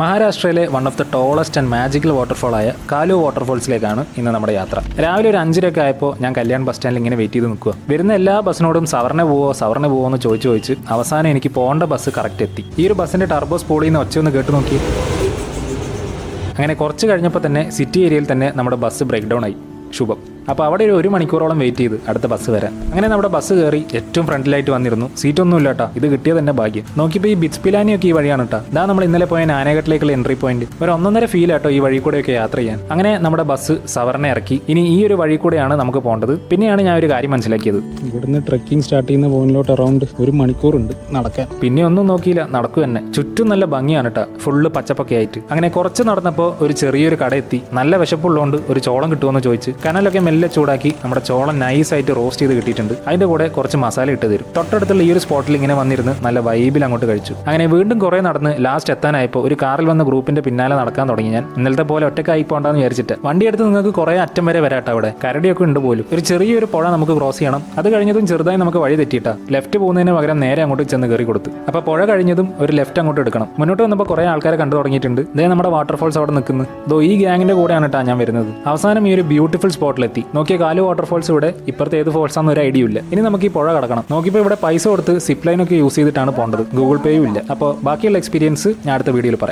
മഹാരാഷ്ട്രയിലെ one of the tallest and magical waterfall ആയ കാലു വാട്ടർഫോൾസിലേക്കാണ് ഇന്ന് നമ്മുടെ യാത്ര. രാവിലെ ഒരു 5:30 ആയപ്പോൾ ഞാൻ കല്യാൺ ബസ് സ്റ്റാൻഡിൽ ഇങ്ങനെ വെയിറ്റ് ചെയ്ത് നിൽക്കുക. വരുന്ന എല്ലാ ബസ്സിനോടും സവർണ പോവോ എന്ന് ചോദിച്ച് അവസാനം എനിക്ക് പോകേണ്ട ബസ് കറക്റ്റ് എത്തി. ഈ ഒരു ബസ്സിന്റെ ടർബോ സ്പൂളിൽ നിന്ന് ഒച്ചയൊന്ന് കേട്ട് നോക്കി. അങ്ങനെ കുറച്ച് കഴിഞ്ഞപ്പോൾ തന്നെ സിറ്റി ഏരിയയിൽ തന്നെ നമ്മുടെ ബസ് ബ്രേക്ക് ഡൗൺ ആയി. ശുഭം. അപ്പോൾ അവിടെ ഒരു മണിക്കൂറോളം വെയിറ്റ് ചെയ്ത് അടുത്ത ബസ് വരാൻ. അങ്ങനെ നമ്മുടെ ബസ് കയറി ഏറ്റവും ഫ്രണ്ടിലായിട്ട് വന്നിരുന്നു. സീറ്റൊന്നും ഇല്ല കേട്ടോ, ഇത് കിട്ടിയത് തന്നെ ഭാഗ്യം. നോക്കിയപ്പോൾ ഈ ബിറ്റ്സ്പിലാനിയൊക്കെ ഈ വഴിയാണ് കേട്ടോ. ഇതാ നമ്മൾ ഇന്നലെ പോയ നാനഘട്ടിലേക്കുള്ള എൻട്രി പോയിന്റ്. ഒരു 1.5 ഫീൽ ആട്ടോ ഈ വഴി കൂടെയൊക്കെ യാത്ര ചെയ്യാൻ. അങ്ങനെ നമ്മുടെ ബസ് സവർണ ഇറക്കി. ഇനി ഈ ഒരു വഴി കൂടെയാണ് നമുക്ക് പോകേണ്ടത്. പിന്നെയാണ് ഞാൻ ഒരു കാര്യം മനസ്സിലാക്കിയത്, ഇവിടുന്ന് ട്രെക്കിംഗ് സ്റ്റാർട്ട് ചെയ്യുന്ന പോയിന്റിലോട്ട് അറൗണ്ട് 1 മണിക്കൂറുണ്ട് നടക്കാൻ. പിന്നെ ഒന്നും നോക്കിയില്ല, നടക്കുക തന്നെ. ചുറ്റും നല്ല ഭംഗിയാണ് കേട്ടോ, ഫുള്ള് പച്ചപ്പൊക്കെ ആയിട്ട്. അങ്ങനെ കുറച്ച് നടന്നപ്പോൾ ഒരു ചെറിയൊരു കട എത്തി. നല്ല വിശപ്പുള്ളതുകൊണ്ട് ഒരു ചോളം കിട്ടുമെന്ന് ചോദിച്ച് കനലൊക്കെ മെല്ലെ ചൂടാക്കി നമ്മുടെ ചോളം നൈസായിട്ട് റോസ്റ്റ് ചെയ്ത് കിട്ടിയിട്ടുണ്ട്. അതിന്റെ കൂടെ കുറച്ച് മസാല ഇട്ട് തരും. തൊട്ടടുത്തുള്ള ഈ ഒരു സ്പോട്ടിൽ ഇങ്ങനെ വന്നിരുന്ന് നല്ല വൈബിൽ അങ്ങോട്ട് കഴിച്ചു. അങ്ങനെ വീണ്ടും കുറെ നടന്ന് ലാസ്റ്റ് എത്താനായപ്പോൾ ഒരു കാറിൽ വന്ന ഗ്രൂപ്പിന്റെ പിന്നാലെ നടക്കാൻ തുടങ്ങി. ഞാൻ ഇന്നലത്തെ പോലെ ഒറ്റക്കായി പോകണ്ടെന്ന് വിചാരിച്ചിട്ട് വണ്ടി എടുത്ത് നിങ്ങൾക്ക് കുറെ അറ്റം വരെ വരാട്ടോ. അവിടെ കരടിയൊക്കെ ഉണ്ട് പോലും. ഒരു ചെറിയൊരു പുഴ നമുക്ക് ക്രോസ് ചെയ്യണം. അത് കഴിഞ്ഞതും ചെറുതായി നമുക്ക് വഴി തെറ്റിയിട്ടാ. ലെഫ്റ്റ് പോകുന്നതിന് പകരം നേരെ അങ്ങോട്ട് ചെന്ന് കയറി കൊടുത്തു. അപ്പോൾ പുഴ കഴിഞ്ഞതും ഒരു ലെഫ്റ്റ് അങ്ങോട്ട് എടുക്കണം. മുന്നോട്ട് വന്നപ്പോൾ കുറെ ആൾക്കാരെ കണ്ടു തുടങ്ങിയിട്ടുണ്ട്. ഇതേ നമ്മുടെ വാട്ടർഫോൾസ് അവിടെ നിൽക്കുന്നു. ദോ ഈ ഗ്യാങ്ങിന്റെ കൂടെയാണ് കേട്ടോ ഞാൻ വരുന്നത്. അവസാനം ഈ ഒരു ബ്യൂട്ടിഫുൾ സ്പോട്ടിലെത്തി. നോക്കിയ കാലു വാട്ടർഫോൾസ് ഇവിടെ ഇപ്പുറത്തെ ഏത് ഫോൾസാന്ന് ഒരു ഐഡിയ ഇല്ല. ഇനി നമുക്ക് ഈ പുഴ കടക്കണം. നോക്കിയപ്പോൾ ഇവിടെ പൈസ കൊടുത്ത് സിപ്പ് ലൈനൊക്കെ യൂസ് ചെയ്തിട്ടാണ് പോകേണ്ടത്. ഗൂഗിൾ പേയും ഇല്ല. അപ്പോൾ ബാക്കിയുള്ള എക്സ്പീരിയൻസ് ഞാൻ അടുത്ത വീഡിയോയിൽ പറയാം.